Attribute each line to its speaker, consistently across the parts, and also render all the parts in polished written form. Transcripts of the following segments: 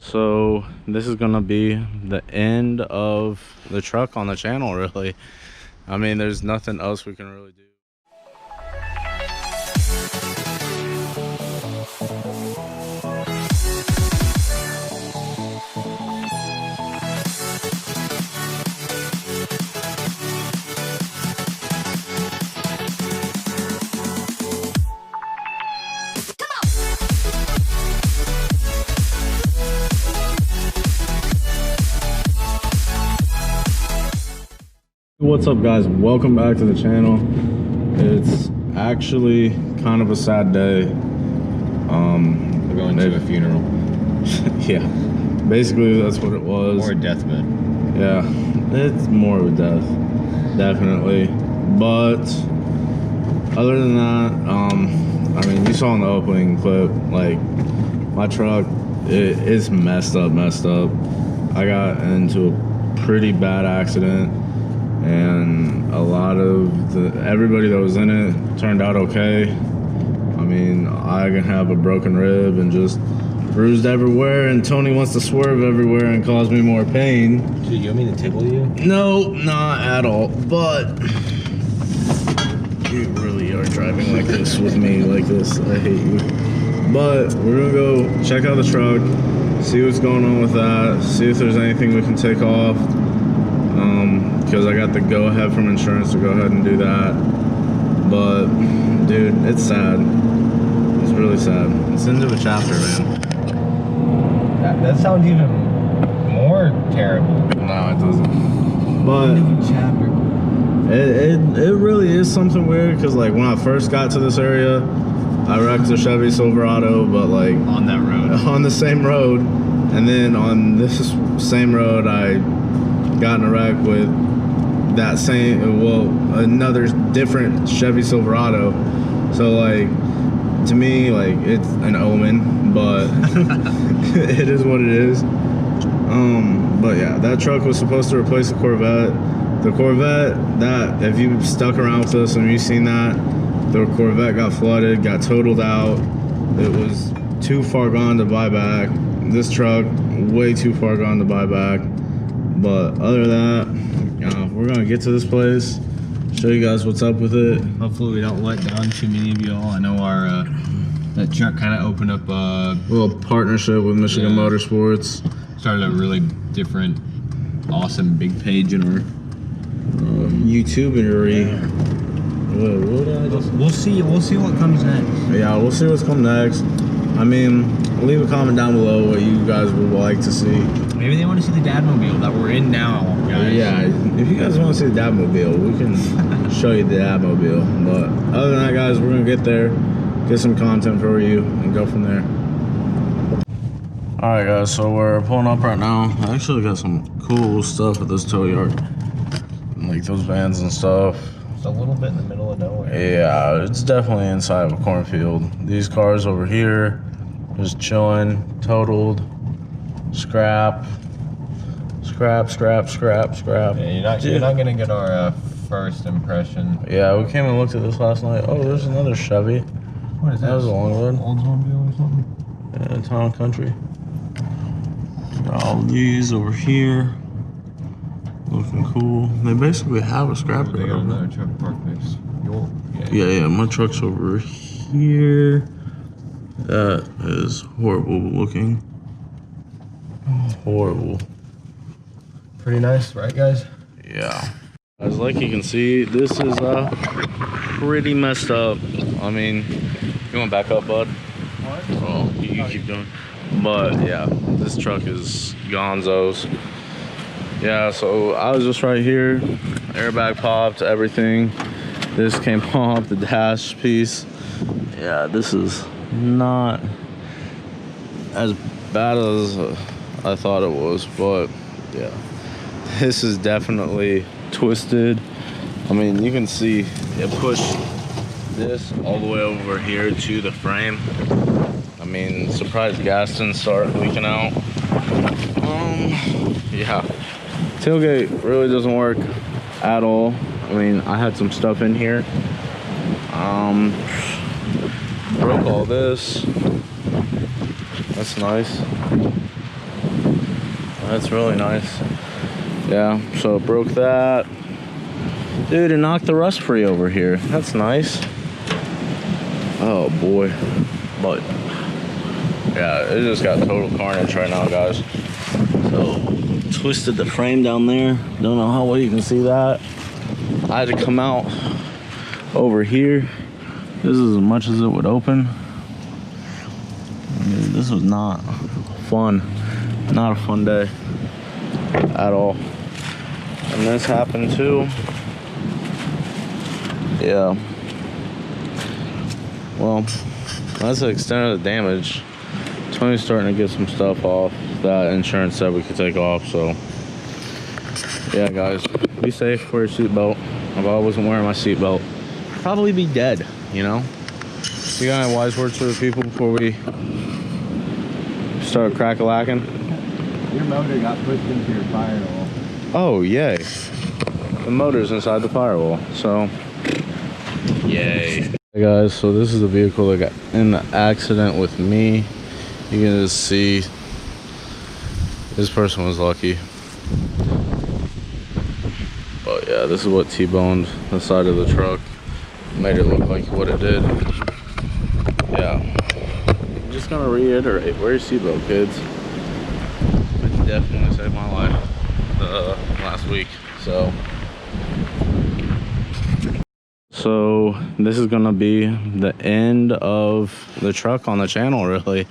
Speaker 1: So this is gonna be the end of the truck on the channel, really. I mean, there's nothing else we can really do. What's up, guys? Welcome back to the channel. It's actually kind of a sad day.
Speaker 2: We're going to a funeral.
Speaker 1: Yeah, basically that's what it was.
Speaker 2: Or a deathbed.
Speaker 1: Yeah, it's more of a death, definitely. But other than that, I mean, you saw in the opening clip, like, my truck, it's messed up. I got into a pretty bad accident, and a lot of everybody that was in it turned out okay. I mean, I can have a broken rib and just bruised everywhere, and Tony wants to swerve everywhere and cause me more pain.
Speaker 2: Dude, you want me to tickle you?
Speaker 1: No, not at all. But you really are driving like this with me like this. I hate you. But we're gonna go check out the truck, see what's going on with that, see if there's anything we can take off. Because I got the go-ahead from insurance to go ahead and do that. But dude, it's sad. It's really sad. It's into a chapter, man.
Speaker 2: That sounds even more terrible.
Speaker 1: No, it doesn't. But
Speaker 2: chapter.
Speaker 1: it really is something weird, because like when I first got to this area, I wrecked a Chevy Silverado, but like
Speaker 2: On that road.
Speaker 1: on the same road, and then on this same road I got in a wreck with that same, well, another different Chevy Silverado. So like, to me, like, it's an omen, but it is what it is. But yeah, that truck was supposed to replace the Corvette. The Corvette, that, if you stuck around with us and you've seen that, the Corvette got flooded, got totaled out. It was too far gone to buy back. This truck, way too far gone to buy back. But other than that, we're gonna get to this place, show you guys what's up with it.
Speaker 2: Hopefully we don't let down too many of y'all. I know our that truck kind of opened up
Speaker 1: a little partnership with Michigan Motorsports.
Speaker 2: Started a really different, awesome big page in our
Speaker 1: YouTubery.
Speaker 2: We'll see what comes next.
Speaker 1: Yeah, we'll see what's coming next. I mean, leave a comment down below what you guys would like to see.
Speaker 2: Maybe they want to see the Dadmobile that we're in now, guys.
Speaker 1: Yeah, if you guys want to see the Dadmobile, we can show you the Dadmobile. But other than that, guys, we're going to get there, get some content for you, and go from there. Alright, guys, so we're pulling up right now. I actually got some cool stuff at this tow yard. Like those vans and stuff.
Speaker 2: It's a little bit in the middle of nowhere.
Speaker 1: Yeah, it's definitely inside of a cornfield. These cars over here, just chilling, totaled. Scrap.
Speaker 2: Yeah, you're not gonna get our first impression.
Speaker 1: Yeah, we came and looked at this last night. Oh, there's another Chevy.
Speaker 2: What is that?
Speaker 1: That was a long road.
Speaker 2: Oldsmobile or something?
Speaker 1: Yeah, Town Country. Got all these over here. Looking cool. They basically have a scrap
Speaker 2: They got another truck parked next.
Speaker 1: Yeah, my truck's over here. That is horrible looking. Horrible.
Speaker 2: Pretty nice, right, guys?
Speaker 1: Yeah. As like you can see, this is pretty messed up. I mean, you want to back up, bud?
Speaker 2: What?
Speaker 1: Oh, you keep going. But yeah, this truck is gonzo's. Yeah, so I was just right here. Airbag popped, everything. This came off, the dash piece. Yeah, this is not as bad as I thought it was, but yeah, this is definitely twisted. I mean, you can see it pushed this all the way over here to the frame. I mean, surprised gas didn't start leaking out. Yeah, tailgate really doesn't work at all. I mean, I had some stuff in here. Broke all this. That's nice. That's really nice. Yeah, so it broke that. Dude, it knocked the rust free over here. That's nice. Oh boy. But yeah, it just got total carnage right now, guys. So twisted the frame down there. Don't know how well you can see that. I had to come out over here. This is as much as it would open. Dude, this was not fun. Not a fun day at all. And this happened too. Yeah. Well, that's the extent of the damage. Tony's starting to get some stuff off that insurance said we could take off, so yeah, guys, be safe, wear your seatbelt. If I wasn't wearing my seatbelt, I'd probably be dead, you know? You got any wise words for the people before we start crack-a-lacking?
Speaker 2: Your motor got pushed into your firewall.
Speaker 1: Oh, yay. The motor's inside the firewall, so yay. Hey guys, so this is the vehicle that got in the accident with me. You can just see this person was lucky. But yeah, this is what T-boned the side of the truck. Made it look like what it did. Yeah. I'm just gonna reiterate, wear your seatbelt, kids. It definitely saved my life last week. So this is gonna be the end of the truck on the channel, really.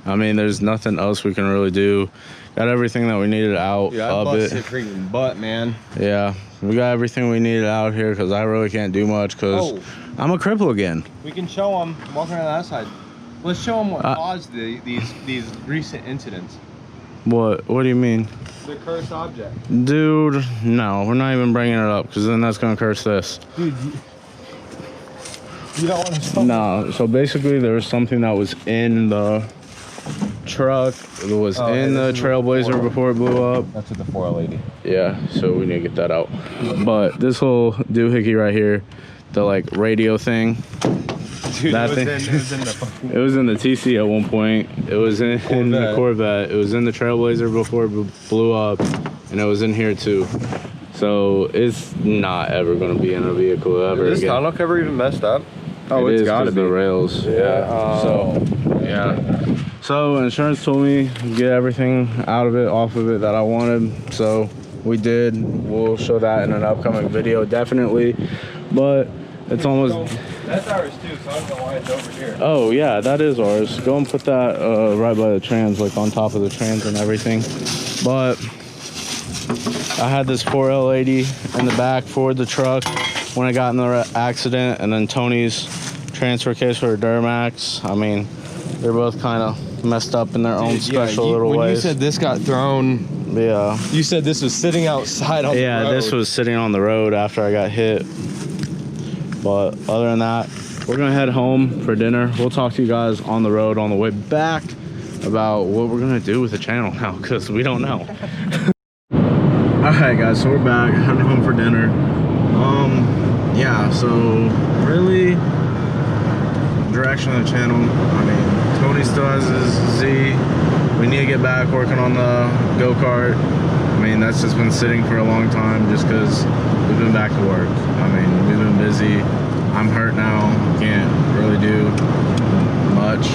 Speaker 1: I mean, there's nothing else we can really do. Got everything that we needed out.
Speaker 2: Yeah, I busted freaking butt, man.
Speaker 1: Yeah, we got everything we needed out here because I really can't do much because I'm a cripple again.
Speaker 2: We can show them. Walk around that side. Let's show them what caused these recent incidents.
Speaker 1: What do you mean?
Speaker 2: The cursed object.
Speaker 1: Dude, no, we're not even bringing it up because then that's gonna curse this.
Speaker 2: Dude, you don't want to show
Speaker 1: No, so basically there was something that was in the truck. It was in the Trailblazer before it blew up.
Speaker 2: That's with the 4L80.
Speaker 1: Yeah, so we need to get that out. But this whole doohickey right here, the like radio thing.
Speaker 2: Dude,
Speaker 1: that
Speaker 2: it
Speaker 1: was in the TC at one point. It was in the Corvette. It was in the Trailblazer before it blew up, and it was in here too. So it's not ever going to be in a vehicle ever again.
Speaker 2: Is this tonneau cover even messed up?
Speaker 1: Oh, it's got to be. The rails. Yeah. So yeah. So insurance told me to get everything out of it, off of it that I wanted. So we did. We'll show that in an upcoming video, definitely. But it's almost.
Speaker 2: That's ours too, so I don't know why it's over here.
Speaker 1: Oh yeah, that is ours. Go and put that right by the trans, like on top of the trans and everything. But I had this 4L80 in the back for the truck when I got in the accident, and then Tony's transfer case for a Duramax. I mean, they're both kind of messed up in their own special little ways.
Speaker 2: When you said this got thrown,
Speaker 1: yeah,
Speaker 2: you said this was sitting outside on the road.
Speaker 1: Yeah, this was sitting on the road after I got hit. But other than that, we're gonna head home for dinner. We'll talk to you guys on the road on the way back about what we're gonna do with the channel now, because we don't know. Alright guys, so we're back, heading home for dinner. Yeah, so really, direction of the channel, I mean, Tony still has his Z. We need to get back working on the go-kart. I mean, that's just been sitting for a long time just because we've been back to work. I mean, we've been busy. I'm hurt now, can't really do much,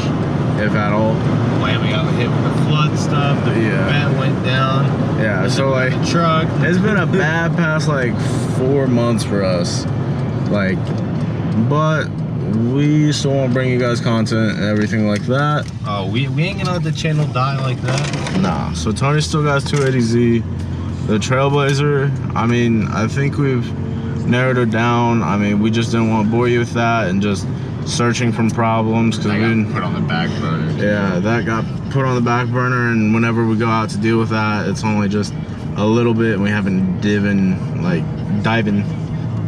Speaker 1: if at all.
Speaker 2: When we got hit with the flood stuff, the vent went down.
Speaker 1: Yeah, so like,
Speaker 2: truck.
Speaker 1: It's been a bad past like 4 months for us. Like, but we still want to bring you guys content and everything like that.
Speaker 2: Oh, we ain't gonna let the channel die like that.
Speaker 1: Nah, so Tony still got 280Z. The Trailblazer, I mean, I think we've narrowed it down. I mean, we just didn't want to bore you with that and just searching from problems because we didn't
Speaker 2: put on the back burner.
Speaker 1: Yeah, that got put on the back burner, and whenever we go out to deal with that, it's only just a little bit, and we haven't diving.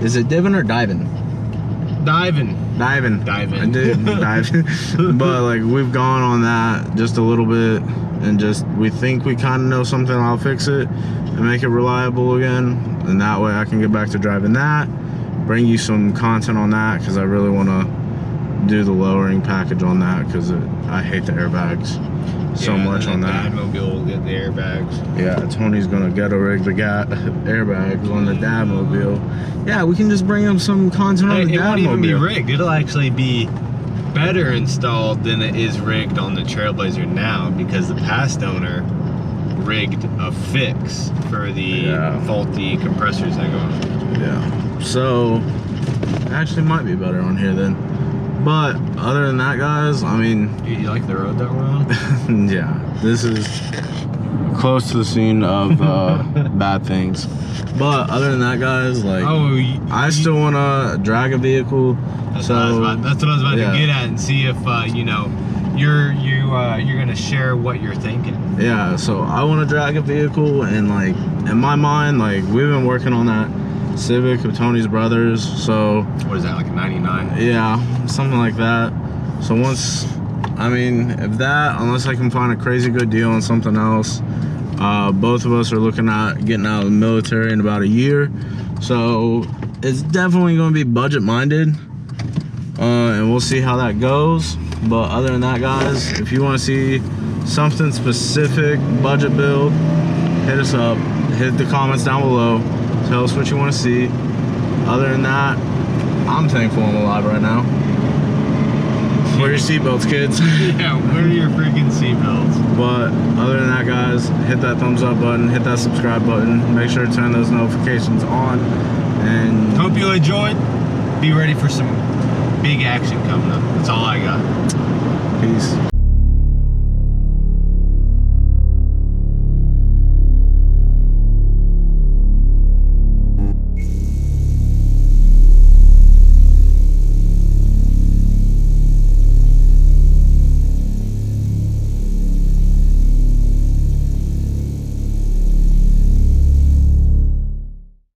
Speaker 1: Is it diving or diving?
Speaker 2: Diving.
Speaker 1: I did diving. But like, we've gone on that just a little bit, and just we think we kind of know something. I'll fix it and make it reliable again, and that way I can get back to driving that, bring you some content on that, because I really want to do the lowering package on that, because I hate the airbags. so much on that.
Speaker 2: Dadmobile will get the airbags.
Speaker 1: Yeah, Tony's gonna ghetto rig the airbags on the Dadmobile. Yeah, we can just bring him some content on the
Speaker 2: It won't even be
Speaker 1: Dadmobile.
Speaker 2: rigged. It'll actually be better installed than it is rigged on the Trailblazer now, because the past owner rigged a fix for the faulty compressors that go on.
Speaker 1: Yeah, so actually might be better on here then. But other than that, guys, I mean,
Speaker 2: You like the road that we're on?
Speaker 1: yeah, this is close to the scene of bad things. But other than that, guys, like, I still want to drag a vehicle.
Speaker 2: That's
Speaker 1: So
Speaker 2: what I was about to get at, and see if you know, you're gonna share what you're thinking.
Speaker 1: Yeah, so I want to drag a vehicle, and like in my mind, like we've been working on that Civic of Tony's brother's. So
Speaker 2: What is that, like a 99?
Speaker 1: yeah, something like that. So once, I mean, if that, unless I can find a crazy good deal on something else, both of us are looking at getting out of the military in about a year. So it's definitely going to be budget minded, and we'll see how that goes. But other than that, guys, if you want to see something specific, budget build, hit us up. Hit the comments down below. Tell us what you want to see. Other than that, I'm thankful I'm alive right now. Wear your seatbelts, kids.
Speaker 2: Yeah, wear your freaking seatbelts.
Speaker 1: But other than that, guys, hit that thumbs up button, hit that subscribe button. Make sure to turn those notifications on. And
Speaker 2: Hope you enjoyed. Be ready for some big action coming up. That's all I got.
Speaker 1: peace.